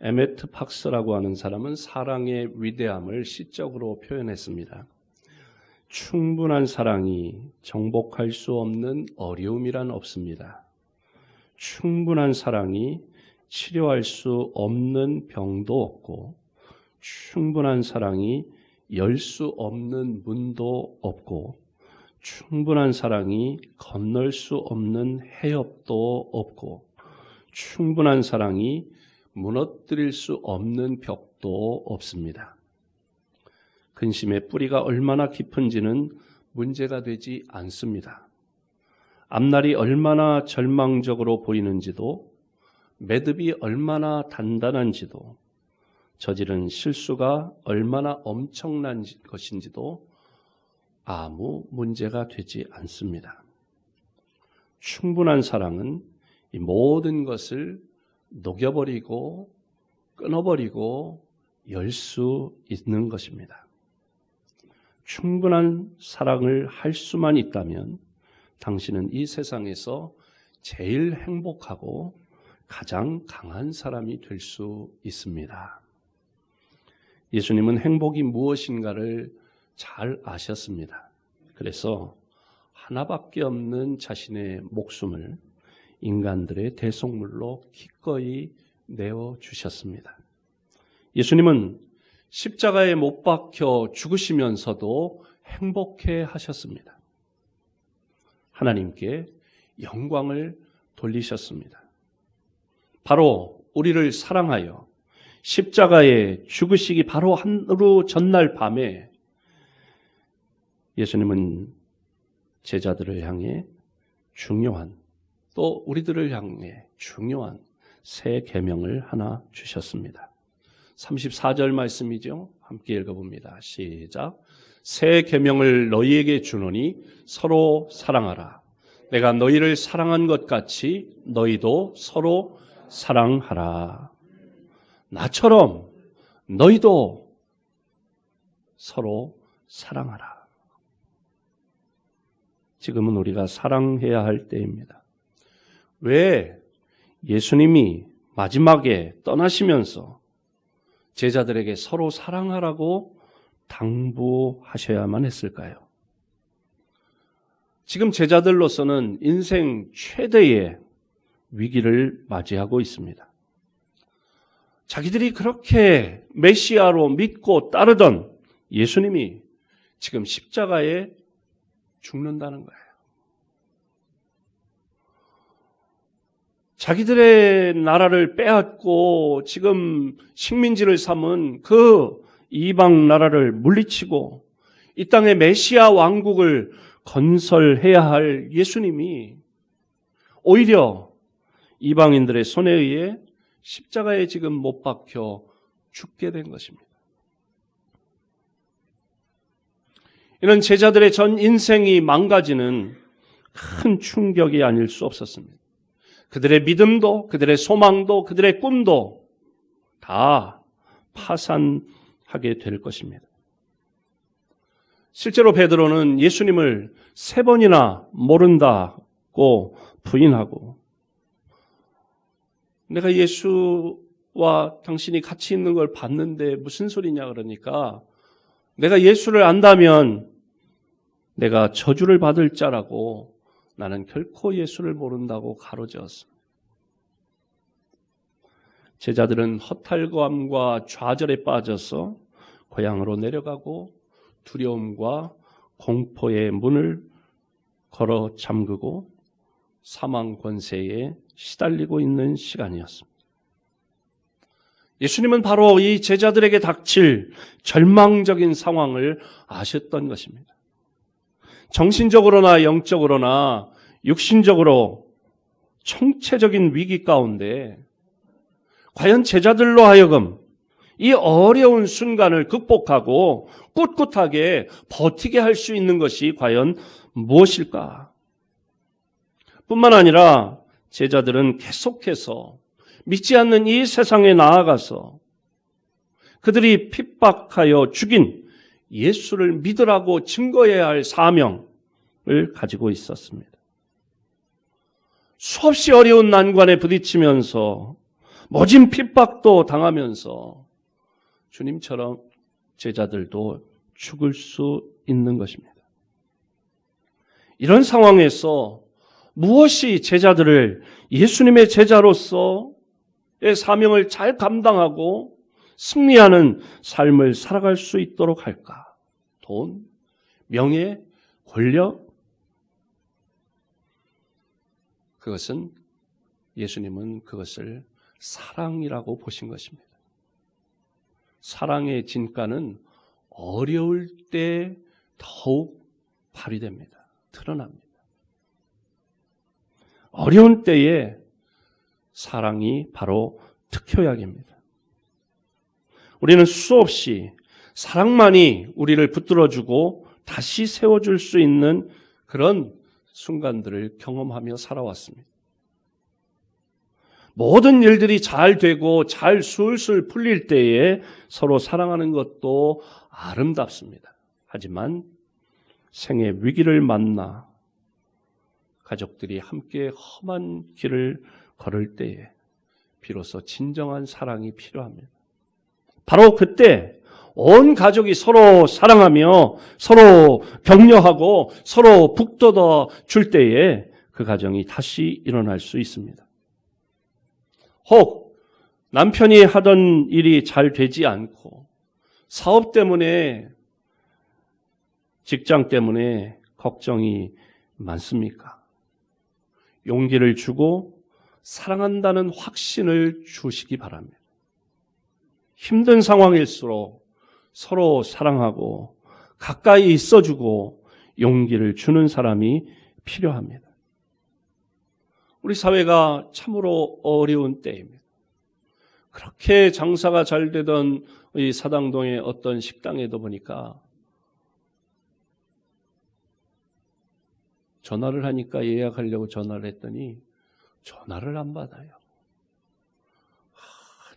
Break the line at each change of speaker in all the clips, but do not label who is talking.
에메트 박스라고 하는 사람은 사랑의 위대함을 시적으로 표현했습니다. 충분한 사랑이 정복할 수 없는 어려움이란 없습니다. 충분한 사랑이 치료할 수 없는 병도 없고, 충분한 사랑이 열 수 없는 문도 없고, 충분한 사랑이 건널 수 없는 해협도 없고, 충분한 사랑이 무너뜨릴 수 없는 벽도 없습니다. 근심의 뿌리가 얼마나 깊은지는 문제가 되지 않습니다. 앞날이 얼마나 절망적으로 보이는지도, 매듭이 얼마나 단단한지도, 저지른 실수가 얼마나 엄청난 것인지도 아무 문제가 되지 않습니다. 충분한 사랑은 이 모든 것을 녹여버리고 끊어버리고 열 수 있는 것입니다. 충분한 사랑을 할 수만 있다면 당신은 이 세상에서 제일 행복하고 가장 강한 사람이 될 수 있습니다. 예수님은 행복이 무엇인가를 잘 아셨습니다. 그래서 하나밖에 없는 자신의 목숨을 인간들의 대속물로 기꺼이 내어주셨습니다. 예수님은 십자가에 못 박혀 죽으시면서도 행복해 하셨습니다. 하나님께 영광을 돌리셨습니다. 바로 우리를 사랑하여 십자가에 죽으시기 바로 하루 전날 밤에 예수님은 제자들을 향해 중요한, 또 우리들을 향해 중요한 새 계명을 하나 주셨습니다. 34절 말씀이죠. 함께 읽어봅니다. 시작. 새 계명을 너희에게 주노니 서로 사랑하라. 내가 너희를 사랑한 것 같이 너희도 서로 사랑하라. 나처럼 너희도 서로 사랑하라. 지금은 우리가 사랑해야 할 때입니다. 왜 예수님이 마지막에 떠나시면서 제자들에게 서로 사랑하라고 당부하셔야만 했을까요? 지금 제자들로서는 인생 최대의 위기를 맞이하고 있습니다. 자기들이 그렇게 메시아로 믿고 따르던 예수님이 지금 십자가에 죽는다는 거예요. 자기들의 나라를 빼앗고 지금 식민지를 삼은 그 이방 나라를 물리치고 이 땅에 메시아 왕국을 건설해야 할 예수님이 오히려 이방인들의 손에 의해 십자가에 지금 못 박혀 죽게 된 것입니다. 이런 제자들의 전 인생이 망가지는 큰 충격이 아닐 수 없었습니다. 그들의 믿음도, 그들의 소망도, 그들의 꿈도 다 파산하게 될 것입니다. 실제로 베드로는 예수님을 3번이나 모른다고 부인하고, 내가 예수와 당신이 같이 있는 걸 봤는데 무슨 소리냐 그러니까, 내가 예수를 안다면 내가 저주를 받을 자라고 나는 결코 예수를 모른다고 가로저었습니다. 제자들은 허탈감과 좌절에 빠져서 고향으로 내려가고 두려움과 공포의 문을 걸어 잠그고 사망 권세에 시달리고 있는 시간이었습니다. 예수님은 바로 이 제자들에게 닥칠 절망적인 상황을 아셨던 것입니다. 정신적으로나 영적으로나 육신적으로 총체적인 위기 가운데 과연 제자들로 하여금 이 어려운 순간을 극복하고 꿋꿋하게 버티게 할 수 있는 것이 과연 무엇일까? 뿐만 아니라 제자들은 계속해서 믿지 않는 이 세상에 나아가서 그들이 핍박하여 죽인 예수를 믿으라고 증거해야 할 사명을 가지고 있었습니다. 수없이 어려운 난관에 부딪히면서 모진 핍박도 당하면서 주님처럼 제자들도 죽을 수 있는 것입니다. 이런 상황에서 무엇이 제자들을 예수님의 제자로서의 사명을 잘 감당하고 승리하는 삶을 살아갈 수 있도록 할까? 돈, 명예, 권력? 그것은 예수님은 그것을 사랑이라고 보신 것입니다. 사랑의 진가는 어려울 때 더욱 발휘됩니다. 드러납니다. 어려운 때에 사랑이 바로 특효약입니다. 우리는 수없이 사랑만이 우리를 붙들어주고 다시 세워줄 수 있는 그런 순간들을 경험하며 살아왔습니다. 모든 일들이 잘 되고 잘 술술 풀릴 때에 서로 사랑하는 것도 아름답습니다. 하지만 생의 위기를 만나 가족들이 함께 험한 길을 걸을 때에 비로소 진정한 사랑이 필요합니다. 바로 그때 온 가족이 서로 사랑하며 서로 격려하고 서로 북돋아 줄 때에 그 가정이 다시 일어날 수 있습니다. 혹 남편이 하던 일이 잘 되지 않고 사업 때문에 직장 때문에 걱정이 많습니까? 용기를 주고 사랑한다는 확신을 주시기 바랍니다. 힘든 상황일수록 서로 사랑하고 가까이 있어주고 용기를 주는 사람이 필요합니다. 우리 사회가 참으로 어려운 때입니다. 그렇게 장사가 잘 되던 이 사당동의 어떤 식당에도 보니까 전화를 하니까 예약하려고 전화를 했더니 전화를 안 받아요.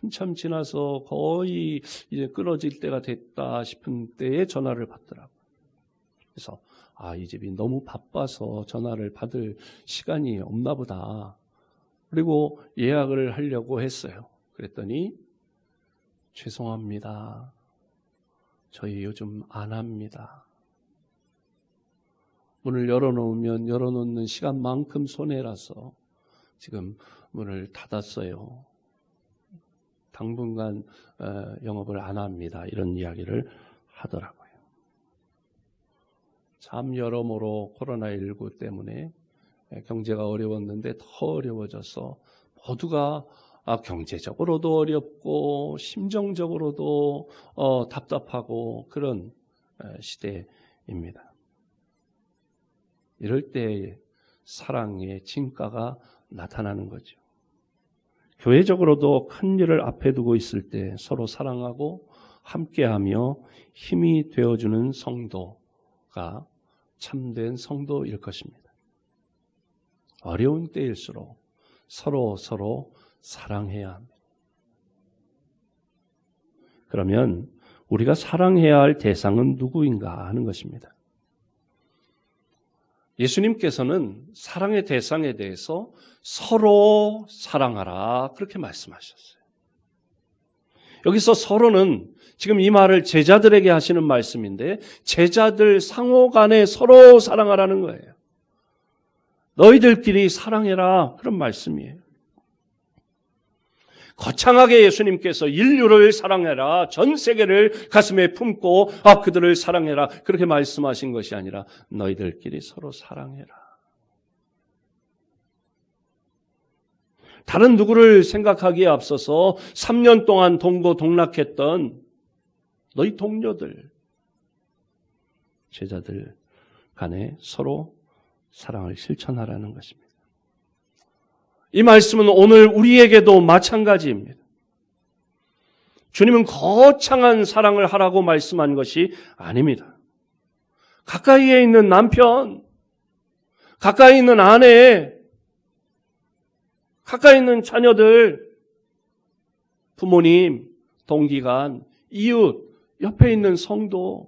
한참 지나서 거의 이제 끊어질 때가 됐다 싶은 때에 전화를 받더라고요. 그래서 이 집이 너무 바빠서 전화를 받을 시간이 없나 보다. 그리고 예약을 하려고 했어요. 그랬더니 죄송합니다. 저희 요즘 안 합니다. 문을 열어놓으면 열어놓는 시간만큼 손해라서 지금 문을 닫았어요. 당분간 영업을 안 합니다. 이런 이야기를 하더라고요. 참 여러모로 코로나19 때문에 경제가 어려웠는데 더 어려워져서 모두가 경제적으로도 어렵고 심정적으로도 답답하고 그런 시대입니다. 이럴 때 사랑의 진가가 나타나는 거죠. 교회적으로도 큰 일을 앞에 두고 있을 때 서로 사랑하고 함께하며 힘이 되어주는 성도가 참된 성도일 것입니다. 어려운 때일수록 서로 사랑해야 합니다. 그러면 우리가 사랑해야 할 대상은 누구인가 하는 것입니다. 예수님께서는 사랑의 대상에 대해서 서로 사랑하라 그렇게 말씀하셨어요. 여기서 서로는 지금 이 말을 제자들에게 하시는 말씀인데 제자들 상호 간에 서로 사랑하라는 거예요. 너희들끼리 사랑해라 그런 말씀이에요. 거창하게 예수님께서 인류를 사랑해라, 전 세계를 가슴에 품고 그들을 사랑해라 그렇게 말씀하신 것이 아니라 너희들끼리 서로 사랑해라. 다른 누구를 생각하기에 앞서서 3년 동안 동고동락했던 너희 동료들, 제자들 간에 서로 사랑을 실천하라는 것입니다. 이 말씀은 오늘 우리에게도 마찬가지입니다. 주님은 거창한 사랑을 하라고 말씀한 것이 아닙니다. 가까이에 있는 남편, 가까이 있는 아내, 가까이 있는 자녀들, 부모님, 동기간, 이웃, 옆에 있는 성도를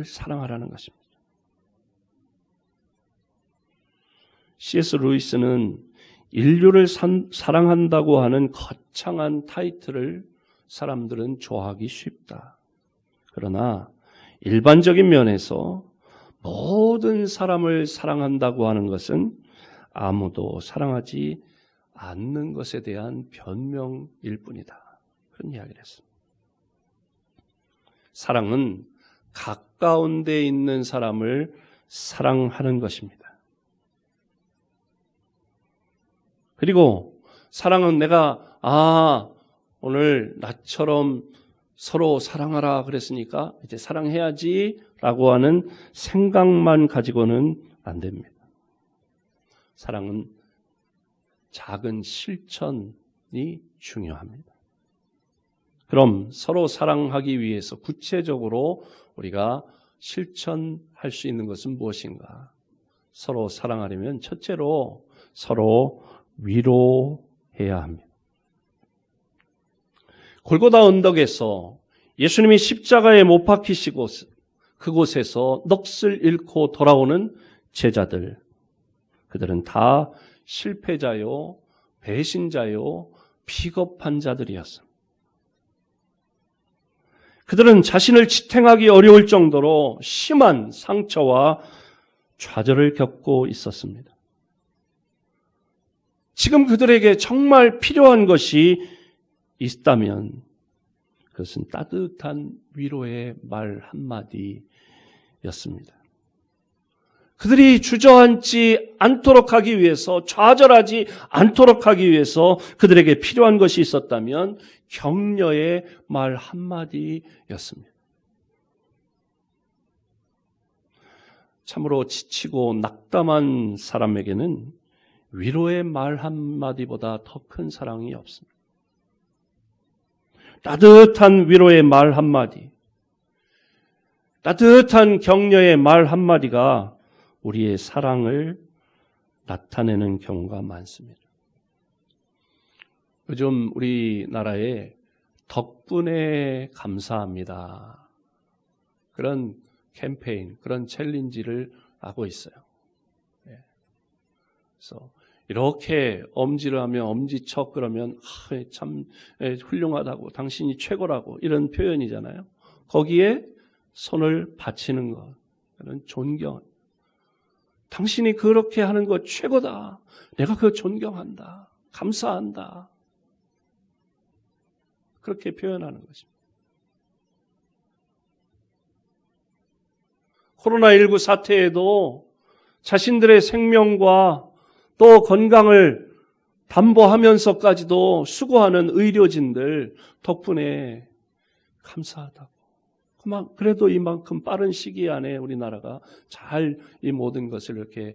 사랑하라는 것입니다. C.S. 루이스는 인류를 사랑한다고 하는 거창한 타이틀을 사람들은 좋아하기 쉽다. 그러나 일반적인 면에서 모든 사람을 사랑한다고 하는 것은 아무도 사랑하지 않는 것에 대한 변명일 뿐이다. 그런 이야기를 했습니다. 사랑은 가까운 데 있는 사람을 사랑하는 것입니다. 그리고 사랑은 내가 오늘 나처럼 서로 사랑하라 그랬으니까 이제 사랑해야지 라고 하는 생각만 가지고는 안 됩니다. 사랑은 작은 실천이 중요합니다. 그럼 서로 사랑하기 위해서 구체적으로 우리가 실천할 수 있는 것은 무엇인가? 서로 사랑하려면 첫째로 서로 위로해야 합니다. 골고다 언덕에서 예수님이 십자가에 못 박히시고 그곳에서 넋을 잃고 돌아오는 제자들, 그들은 다 실패자요, 배신자요, 비겁한 자들이었습니다. 그들은 자신을 지탱하기 어려울 정도로 심한 상처와 좌절을 겪고 있었습니다. 지금 그들에게 정말 필요한 것이 있다면 그것은 따뜻한 위로의 말 한마디였습니다. 그들이 주저앉지 않도록 하기 위해서, 좌절하지 않도록 하기 위해서 그들에게 필요한 것이 있었다면 격려의 말 한마디였습니다. 참으로 지치고 낙담한 사람에게는 위로의 말 한마디보다 더 큰 사랑이 없습니다. 따뜻한 위로의 말 한마디, 따뜻한 격려의 말 한마디가 우리의 사랑을 나타내는 경우가 많습니다. 요즘 우리나라에 덕분에 감사합니다. 그런 캠페인, 그런 챌린지를 하고 있어요. 그래서 이렇게 엄지를 하면 엄지척 그러면 참 훌륭하다고, 당신이 최고라고 이런 표현이잖아요. 거기에 손을 바치는 것, 그런 존경. 당신이 그렇게 하는 것 최고다. 내가 그거 존경한다. 감사한다. 그렇게 표현하는 것입니다. 코로나19 사태에도 자신들의 생명과 또 건강을 담보하면서까지도 수고하는 의료진들 덕분에 감사하다고. 그래도 이만큼 빠른 시기 안에 우리나라가 잘 이 모든 것을 이렇게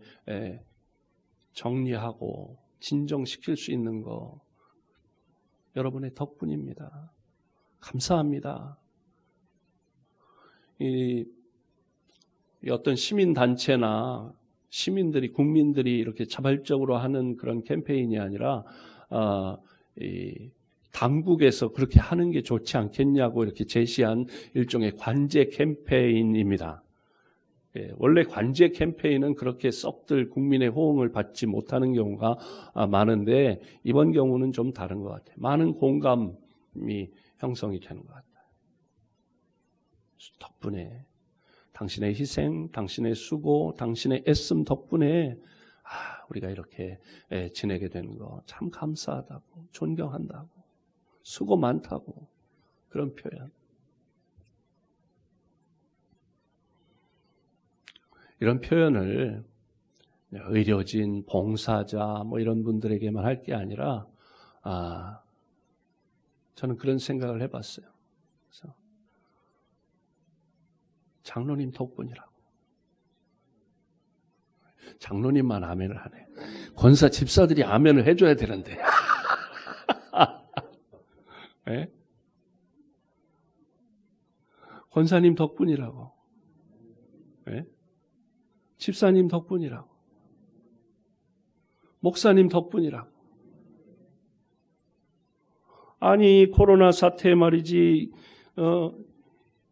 정리하고 진정시킬 수 있는 거 여러분의 덕분입니다. 감사합니다. 이 어떤 시민단체나 시민들이, 국민들이 이렇게 자발적으로 하는 그런 캠페인이 아니라 이 당국에서 그렇게 하는 게 좋지 않겠냐고 이렇게 제시한 일종의 관제 캠페인입니다. 원래 관제 캠페인은 그렇게 썩들 국민의 호응을 받지 못하는 경우가 많은데 이번 경우는 좀 다른 것 같아요. 많은 공감이 형성이 되는 것 같아요. 덕분에 당신의 희생, 당신의 수고, 당신의 애씀 덕분에 우리가 이렇게 지내게 되는 거 참 감사하다고, 존경한다고, 수고 많다고, 그런 표현. 이런 표현을 의료진, 봉사자 이런 분들에게만 할 게 아니라 저는 그런 생각을 해봤어요. 그래서 장로님 덕분이라고. 장로님만 아멘을 하네. 권사 집사들이 아멘을 해줘야 되는데. 네? 권사님 덕분이라고. 네? 집사님 덕분이라고. 목사님 덕분이라고. 아니 코로나 사태 말이지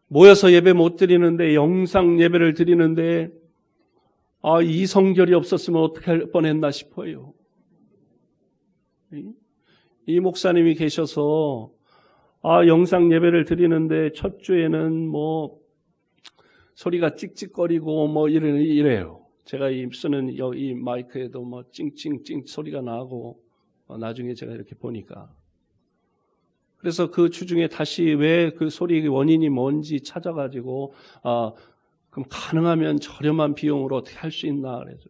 모여서 예배 못 드리는데 영상 예배를 드리는데 이 성결이 없었으면 어떻게 할 뻔했나 싶어요. 이 목사님이 계셔서 영상 예배를 드리는데 첫 주에는 뭐 소리가 찍찍거리고 뭐 이래요. 제가 쓰는 이 마이크에도 뭐 찡찡찡 소리가 나고 나중에 제가 이렇게 보니까 그래서 그 주중에 다시 왜 그 소리 원인이 뭔지 찾아가지고 그럼 가능하면 저렴한 비용으로 어떻게 할 수 있나 그래서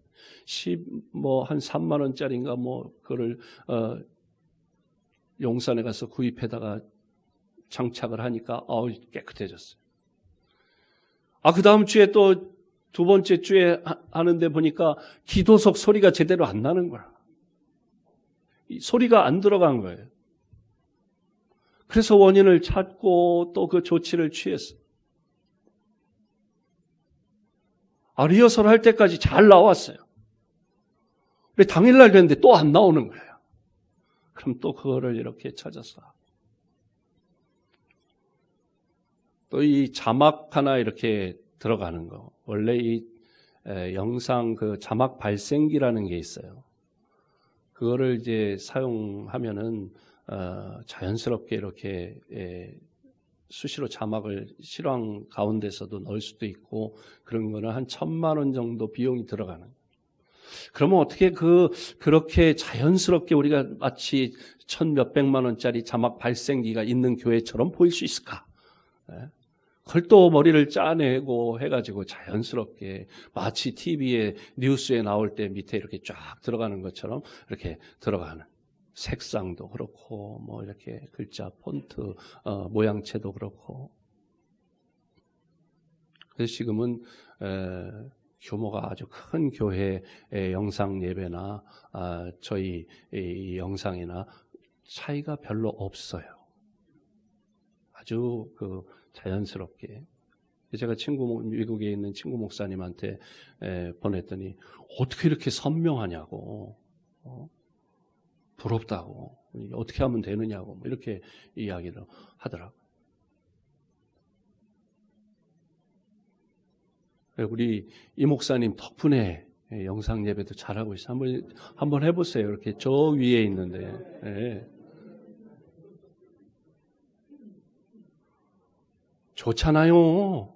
한 3만 원짜리인가 뭐 그거를 용산에 가서 구입해다가 장착을 하니까 깨끗해졌어요. 그 다음 주에 또 두 번째 주에 하는데 보니까 기도석 소리가 제대로 안 나는 거야. 소리가 안 들어간 거예요. 그래서 원인을 찾고 또 그 조치를 취했어요. 리허설 할 때까지 잘 나왔어요. 근데 당일날 됐는데 또 안 나오는 거예요. 그럼 또 그거를 이렇게 찾았어. 또 이 자막 하나 이렇게 들어가는 거. 원래 이 영상 그 자막 발생기라는 게 있어요. 그거를 이제 사용하면은 자연스럽게 이렇게 수시로 자막을 실황 가운데서도 넣을 수도 있고 그런 거는 한 1,000만 원 정도 비용이 들어가는. 그러면 어떻게 그렇게 자연스럽게 우리가 마치 1,000몇백만 원짜리 자막 발생기가 있는 교회처럼 보일 수 있을까? 그걸 또 머리를 짜내고 해가지고 자연스럽게 마치 TV에 뉴스에 나올 때 밑에 이렇게 쫙 들어가는 것처럼 이렇게 들어가는 색상도 그렇고 뭐 이렇게 글자 폰트 모양체도 그렇고 그래서 지금은 규모가 아주 큰 교회의 영상 예배나 저희 이 영상이나 차이가 별로 없어요. 아주 자연스럽게. 제가 미국에 있는 친구 목사님한테 보냈더니 어떻게 이렇게 선명하냐고, 부럽다고, 어떻게 하면 되느냐고 뭐 이렇게 이야기를 하더라고요. 우리 이 목사님 덕분에 영상 예배도 잘하고 있어요. 한번 해보세요. 이렇게 저 위에 있는데. 네. 좋잖아요.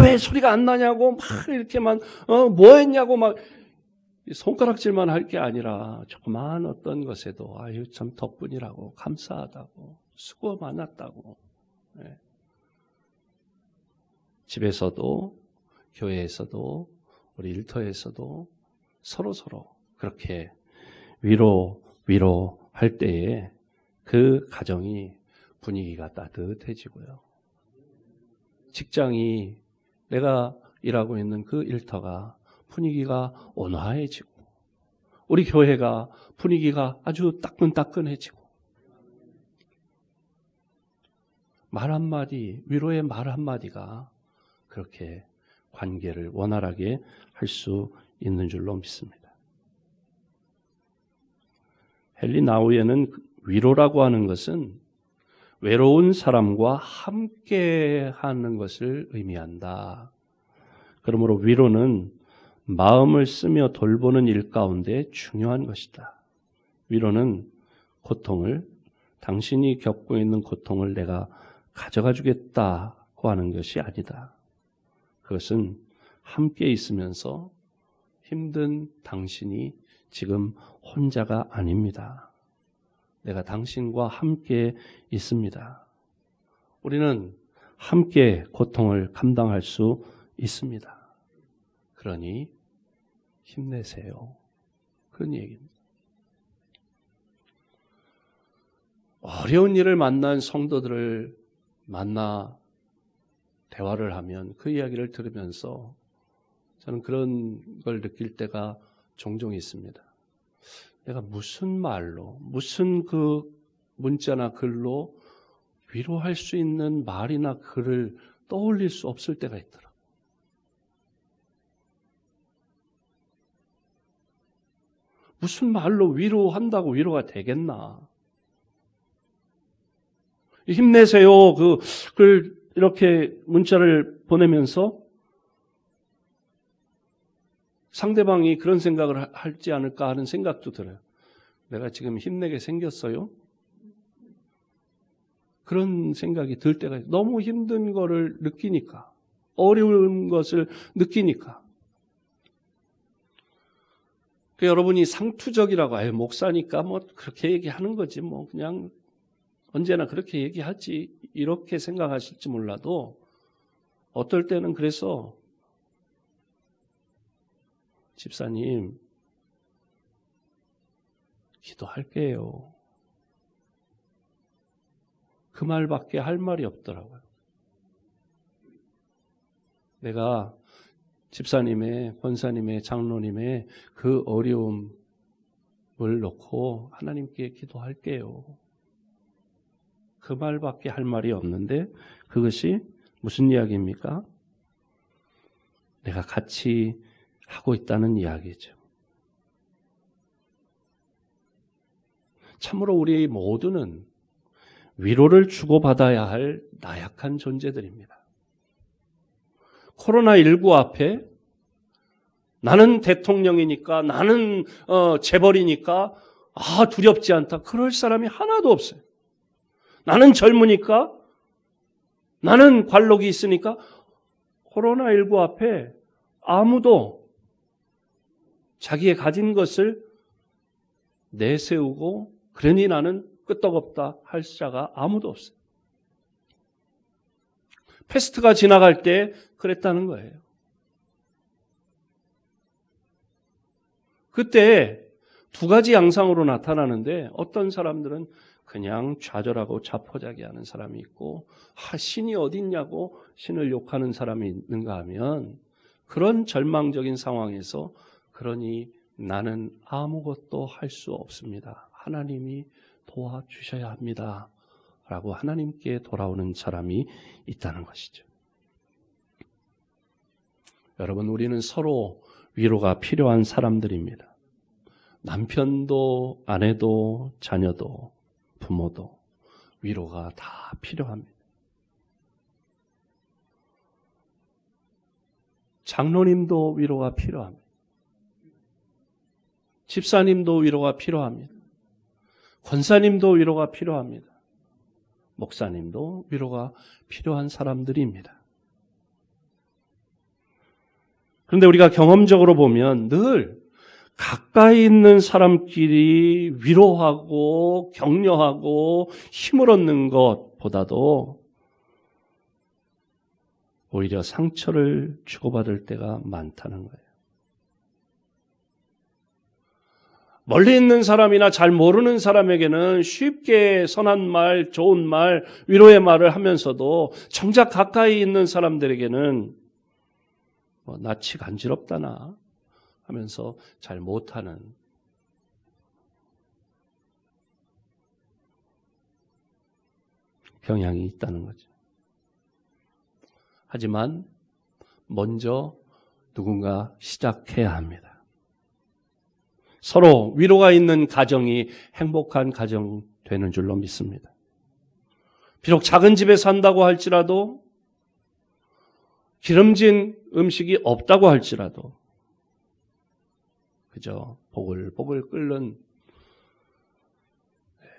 왜 소리가 안 나냐고 막 이렇게만 뭐 했냐고 막 손가락질만 할 게 아니라 조그만 어떤 것에도 참 덕분이라고 감사하다고 수고 많았다고. 네. 집에서도 교회에서도 우리 일터에서도 서로 그렇게 위로할 때에 그 가정이 분위기가 따뜻해지고요. 직장이 내가 일하고 있는 그 일터가 분위기가 온화해지고 우리 교회가 분위기가 아주 따끈따끈해지고 말 한마디, 위로의 말 한마디가 그렇게 관계를 원활하게 할 수 있는 줄로 믿습니다. 헨리 나우에는 위로라고 하는 것은 외로운 사람과 함께 하는 것을 의미한다. 그러므로 위로는 마음을 쓰며 돌보는 일 가운데 중요한 것이다. 위로는 당신이 겪고 있는 고통을 내가 가져가 주겠다고 하는 것이 아니다. 그것은 함께 있으면서 힘든 당신이 지금 혼자가 아닙니다. 내가 당신과 함께 있습니다. 우리는 함께 고통을 감당할 수 있습니다. 그러니 힘내세요. 그런 얘기입니다. 어려운 일을 만난 성도들을 만나 대화를 하면 그 이야기를 들으면서 저는 그런 걸 느낄 때가 종종 있습니다. 내가 무슨 말로, 무슨 그 문자나 글로 위로할 수 있는 말이나 글을 떠올릴 수 없을 때가 있더라. 무슨 말로 위로한다고 위로가 되겠나? 힘내세요. 그걸 이렇게 문자를 보내면서 상대방이 그런 생각을 할지 않을까 하는 생각도 들어요. 내가 지금 힘내게 생겼어요? 그런 생각이 들 때가 있어요. 너무 힘든 거를 느끼니까, 어려운 것을 느끼니까. 여러분이 상투적이라고, 목사니까 뭐 그렇게 얘기하는 거지, 뭐 그냥 언제나 그렇게 얘기하지, 이렇게 생각하실지 몰라도 어떨 때는 그래서 집사님 기도할게요. 그 말밖에 할 말이 없더라고요. 내가 집사님의, 권사님의, 장로님의 그 어려움을 놓고 하나님께 기도할게요. 그 말밖에 할 말이 없는데 그것이 무슨 이야기입니까? 내가 같이 하고 있다는 이야기죠. 참으로 우리 모두는 위로를 주고받아야 할 나약한 존재들입니다. 코로나19 앞에 나는 대통령이니까, 나는 재벌이니까 두렵지 않다. 그럴 사람이 하나도 없어요. 나는 젊으니까, 나는 관록이 있으니까 코로나19 앞에 아무도 자기의 가진 것을 내세우고 그러니 나는 끄떡없다 할 자가 아무도 없어요. 패스트가 지나갈 때 그랬다는 거예요. 그때 두 가지 양상으로 나타나는데 어떤 사람들은 그냥 좌절하고 자포자기하는 사람이 있고 신이 어디 있냐고 신을 욕하는 사람이 있는가 하면 그런 절망적인 상황에서 그러니 나는 아무것도 할 수 없습니다. 하나님이 도와주셔야 합니다. 라고 하나님께 돌아오는 사람이 있다는 것이죠. 여러분, 우리는 서로 위로가 필요한 사람들입니다. 남편도 아내도 자녀도 부모도 위로가 다 필요합니다. 장로님도 위로가 필요합니다. 집사님도 위로가 필요합니다. 권사님도 위로가 필요합니다. 목사님도 위로가 필요한 사람들입니다. 그런데 우리가 경험적으로 보면 늘 가까이 있는 사람끼리 위로하고 격려하고 힘을 얻는 것보다도 오히려 상처를 주고받을 때가 많다는 거예요. 멀리 있는 사람이나 잘 모르는 사람에게는 쉽게 선한 말, 좋은 말, 위로의 말을 하면서도 정작 가까이 있는 사람들에게는 낯이 간지럽다나 하면서 잘 못하는 경향이 있다는 거죠. 하지만 먼저 누군가 시작해야 합니다. 서로 위로가 있는 가정이 행복한 가정 되는 줄로 믿습니다. 비록 작은 집에 산다고 할지라도 기름진 음식이 없다고 할지라도 그저 보글보글 끓는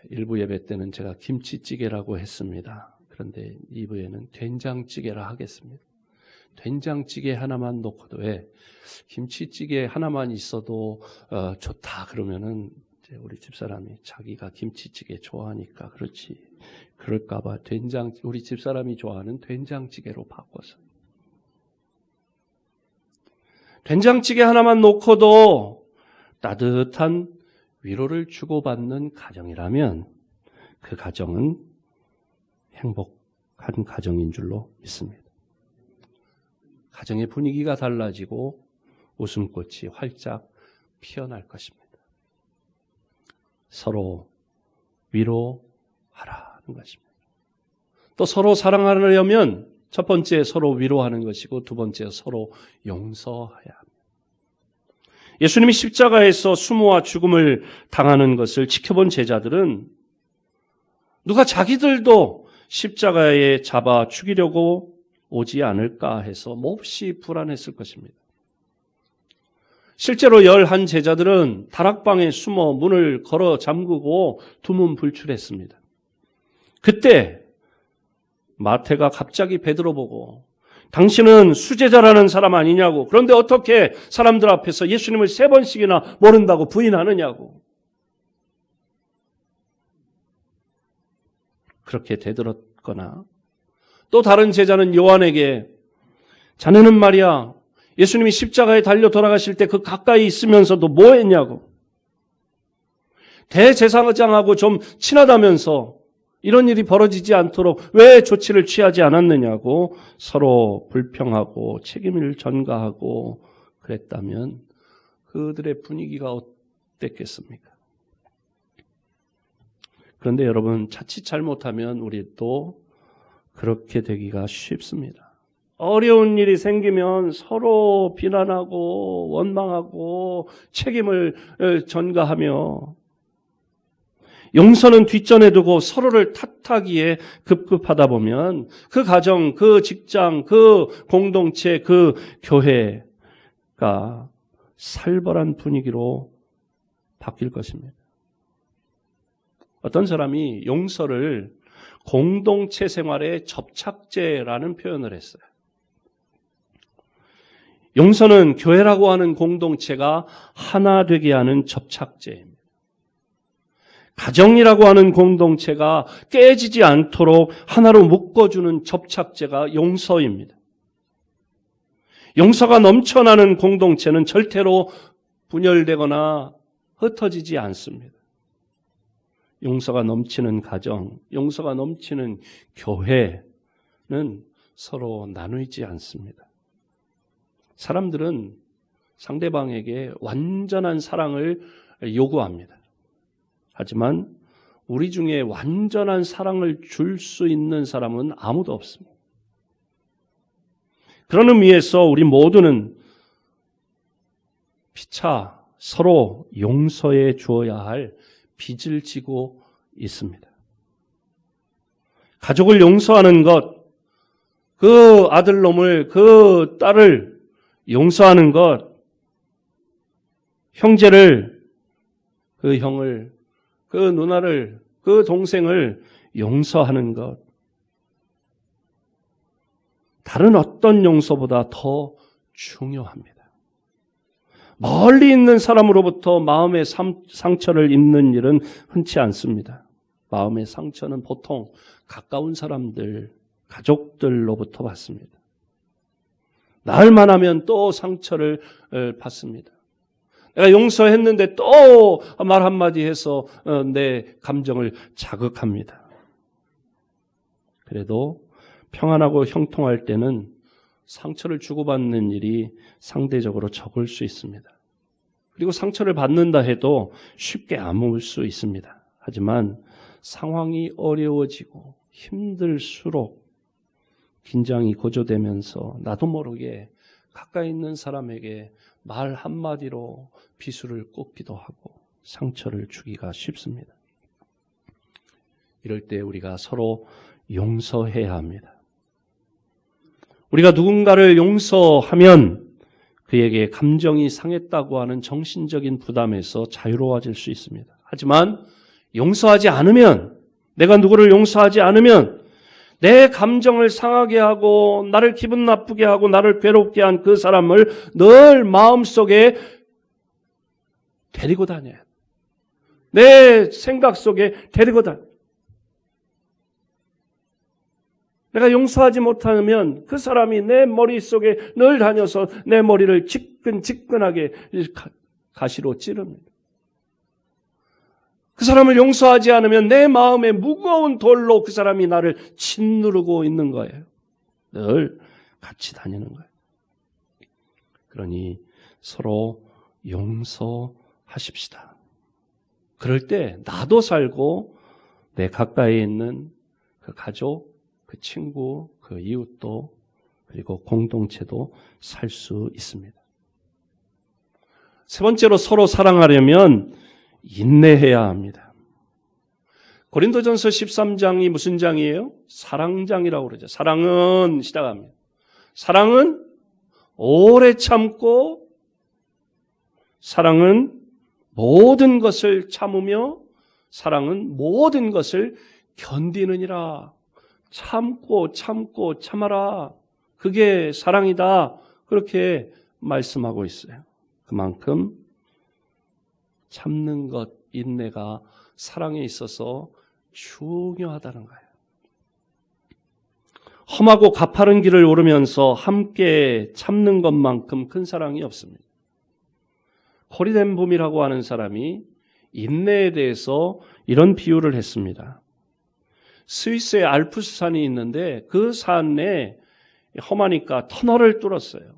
일부 예배 때는 제가 김치찌개라고 했습니다. 그런데 2부에는 된장찌개라 하겠습니다. 된장찌개 하나만 놓고도 왜 김치찌개 하나만 있어도 좋다 그러면은 이제 우리 집사람이 자기가 김치찌개 좋아하니까 그렇지 그럴까봐 우리 집사람이 좋아하는 된장찌개로 바꿔서 된장찌개 하나만 놓고도 따뜻한 위로를 주고받는 가정이라면 그 가정은 행복한 가정인 줄로 믿습니다. 가정의 분위기가 달라지고 웃음꽃이 활짝 피어날 것입니다. 서로 위로하라는 것입니다. 또 서로 사랑하려면 첫 번째 서로 위로하는 것이고 두 번째 서로 용서해야 합니다. 예수님이 십자가에서 수모와 죽음을 당하는 것을 지켜본 제자들은 누가 자기들도 십자가에 잡아 죽이려고 오지 않을까 해서 몹시 불안했을 것입니다. 실제로 11 제자들은 다락방에 숨어 문을 걸어 잠그고 두문불출했습니다. 그때 마태가 갑자기 베드로 보고 당신은 수제자라는 사람 아니냐고, 그런데 어떻게 사람들 앞에서 예수님을 3번씩이나 모른다고 부인하느냐고 그렇게 대들었거나, 또 다른 제자는 요한에게 자네는 말이야 예수님이 십자가에 달려 돌아가실 때 그 가까이 있으면서도 뭐 했냐고, 대제사장하고 좀 친하다면서 이런 일이 벌어지지 않도록 왜 조치를 취하지 않았느냐고 서로 불평하고 책임을 전가하고 그랬다면 그들의 분위기가 어땠겠습니까? 그런데 여러분, 자칫 잘못하면 우리도 그렇게 되기가 쉽습니다. 어려운 일이 생기면 서로 비난하고 원망하고 책임을 전가하며 용서는 뒷전에 두고 서로를 탓하기에 급급하다 보면 그 가정, 그 직장, 그 공동체, 그 교회가 살벌한 분위기로 바뀔 것입니다. 어떤 사람이 용서를 공동체 생활의 접착제라는 표현을 했어요. 용서는 교회라고 하는 공동체가 하나 되게 하는 접착제입니다. 가정이라고 하는 공동체가 깨지지 않도록 하나로 묶어주는 접착제가 용서입니다. 용서가 넘쳐나는 공동체는 절대로 분열되거나 흩어지지 않습니다. 용서가 넘치는 가정, 용서가 넘치는 교회는 서로 나누지 않습니다. 사람들은 상대방에게 완전한 사랑을 요구합니다. 하지만 우리 중에 완전한 사랑을 줄 수 있는 사람은 아무도 없습니다. 그런 의미에서 우리 모두는 피차 서로 용서해 주어야 할 빚을 지고 있습니다. 가족을 용서하는 것, 그 아들놈을, 그 딸을 용서하는 것, 형제를, 그 형을, 그 누나를, 그 동생을 용서하는 것, 다른 어떤 용서보다 더 중요합니다. 멀리 있는 사람으로부터 마음의 상처를 입는 일은 흔치 않습니다. 마음의 상처는 보통 가까운 사람들, 가족들로부터 받습니다. 나흘만 하면 또 상처를 받습니다. 내가 용서했는데 또 말 한마디 해서 내 감정을 자극합니다. 그래도 평안하고 형통할 때는 상처를 주고받는 일이 상대적으로 적을 수 있습니다. 그리고 상처를 받는다 해도 쉽게 아물 수 있습니다. 하지만 상황이 어려워지고 힘들수록 긴장이 고조되면서 나도 모르게 가까이 있는 사람에게 말 한마디로 비수를 꽂기도 하고 상처를 주기가 쉽습니다. 이럴 때 우리가 서로 용서해야 합니다. 우리가 누군가를 용서하면 그에게 감정이 상했다고 하는 정신적인 부담에서 자유로워질 수 있습니다. 하지만 용서하지 않으면, 내가 누구를 용서하지 않으면 내 감정을 상하게 하고 나를 기분 나쁘게 하고 나를 괴롭게 한 그 사람을 늘 마음속에 데리고 다녀요. 내 생각 속에 데리고 다녀요. 내가 용서하지 못하면 그 사람이 내 머릿속에 늘 다녀서 내 머리를 지끈지끈하게 가시로 찌릅니다. 그 사람을 용서하지 않으면 내 마음에 무거운 돌로 그 사람이 나를 짓누르고 있는 거예요. 늘 같이 다니는 거예요. 그러니 서로 용서하십시다. 그럴 때 나도 살고 내 가까이 있는 그 가족, 그 친구, 그 이웃도 그리고 공동체도 살 수 있습니다. 세 번째로 서로 사랑하려면 인내해야 합니다. 고린도전서 13장이 무슨 장이에요? 사랑장이라고 그러죠. 사랑은 시작합니다. 사랑은 오래 참고 사랑은 모든 것을 참으며 사랑은 모든 것을 견디느니라. 참고 참고 참아라. 그게 사랑이다. 그렇게 말씀하고 있어요. 그만큼 참는 것, 인내가 사랑에 있어서 중요하다는 거예요. 험하고 가파른 길을 오르면서 함께 참는 것만큼 큰 사랑이 없습니다. 코리덴봄이라고 하는 사람이 인내에 대해서 이런 비유를 했습니다. 스위스에 알프스 산이 있는데 그 산에 험하니까 터널을 뚫었어요.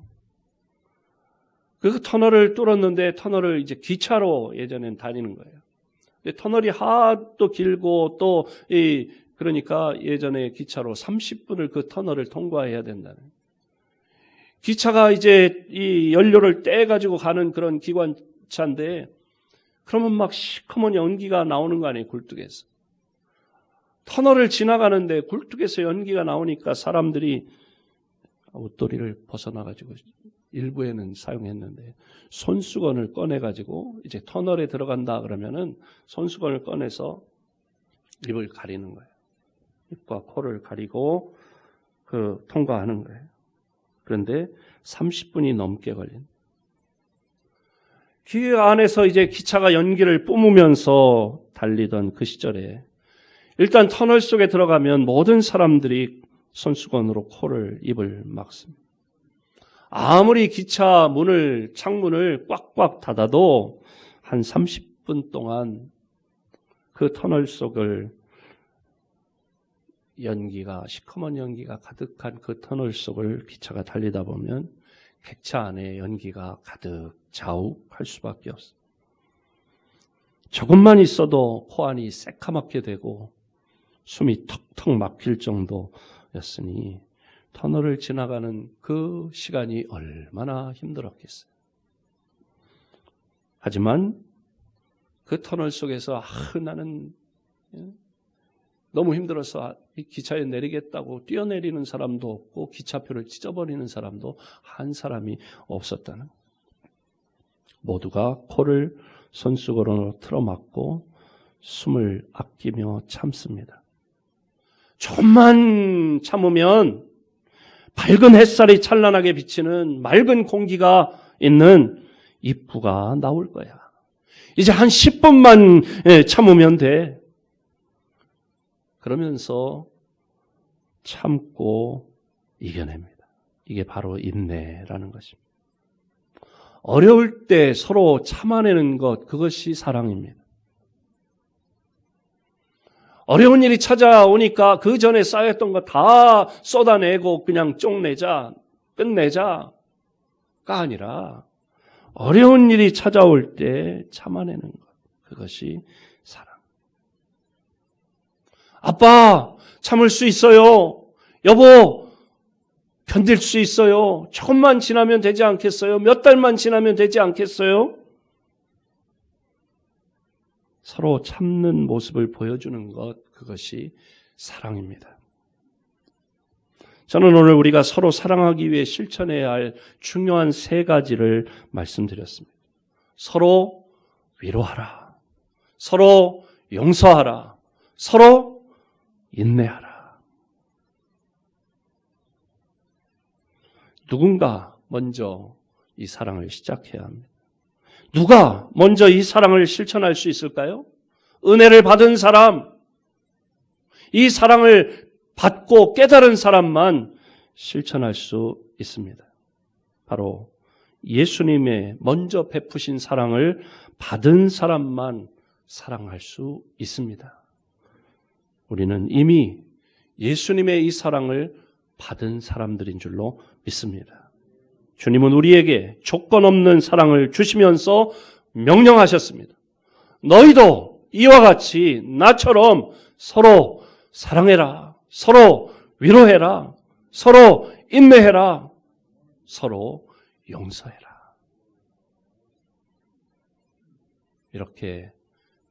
그 터널을 뚫었는데 터널을 이제 기차로 예전엔 다니는 거예요. 근데 터널이 하도 길고 또 그러니까 예전에 기차로 30분을 그 터널을 통과해야 된다는. 기차가 이제 이 연료를 떼가지고 가는 그런 기관차인데 그러면 막 시커먼 연기가 나오는 거 아니에요, 굴뚝에서. 터널을 지나가는데 굴뚝에서 연기가 나오니까 사람들이 옷도리를 벗어나가지고 일부에는 사용했는데 손수건을 꺼내가지고 이제 터널에 들어간다 그러면은 손수건을 꺼내서 입을 가리는 거예요. 입과 코를 가리고 통과하는 거예요. 그런데 30분이 넘게 걸린. 그 안에서 이제 기차가 연기를 뿜으면서 달리던 그 시절에 일단 터널 속에 들어가면 모든 사람들이 손수건으로 코를, 입을 막습니다. 아무리 기차 창문을 꽉꽉 닫아도 한 30분 동안 그 터널 속을 시커먼 연기가 가득한 그 터널 속을 기차가 달리다 보면 객차 안에 연기가 가득 자욱할 수밖에 없어요. 조금만 있어도 코안이 새카맣게 되고 숨이 턱턱 막힐 정도였으니 터널을 지나가는 그 시간이 얼마나 힘들었겠어요. 하지만 그 터널 속에서 나는 너무 힘들어서 이 기차에 내리겠다고 뛰어내리는 사람도 없고 기차표를 찢어버리는 사람도 한 사람이 없었다는. 모두가 코를 손수건으로 틀어막고 숨을 아끼며 참습니다. 조금만 참으면 밝은 햇살이 찬란하게 비치는 맑은 공기가 있는 입구가 나올 거야. 이제 한 10분만 참으면 돼. 그러면서 참고 이겨냅니다. 이게 바로 인내라는 것입니다. 어려울 때 서로 참아내는 것, 그것이 사랑입니다. 어려운 일이 찾아오니까 그 전에 쌓였던 거 다 쏟아내고 그냥 쪽내자, 끝내자가 아니라 어려운 일이 찾아올 때 참아내는 것, 그것이 사랑. 아빠, 참을 수 있어요. 여보, 견딜 수 있어요. 조금만 지나면 되지 않겠어요? 몇 달만 지나면 되지 않겠어요? 서로 참는 모습을 보여주는 것, 그것이 사랑입니다. 저는 오늘 우리가 서로 사랑하기 위해 실천해야 할 중요한 3가지를 말씀드렸습니다. 서로 위로하라. 서로 용서하라. 서로 인내하라. 누군가 먼저 이 사랑을 시작해야 합니다. 누가 먼저 이 사랑을 실천할 수 있을까요? 은혜를 받은 사람, 이 사랑을 받고 깨달은 사람만 실천할 수 있습니다. 바로 예수님의 먼저 베푸신 사랑을 받은 사람만 사랑할 수 있습니다. 우리는 이미 예수님의 이 사랑을 받은 사람들인 줄로 믿습니다. 주님은 우리에게 조건 없는 사랑을 주시면서 명령하셨습니다. 너희도 이와 같이 나처럼 서로 사랑해라. 서로 위로해라. 서로 인내해라. 서로 용서해라. 이렇게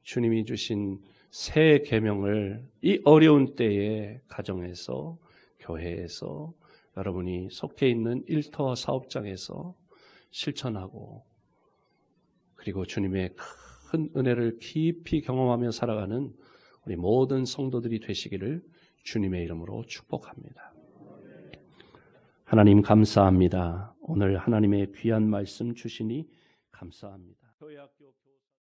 주님이 주신 새 계명을 이 어려운 때에 가정에서, 교회에서, 여러분이 속해 있는 일터 사업장에서 실천하고 그리고 주님의 큰 은혜를 깊이 경험하며 살아가는 우리 모든 성도들이 되시기를 주님의 이름으로 축복합니다. 하나님 감사합니다. 오늘 하나님의 귀한 말씀 주시니 감사합니다. 교회 학교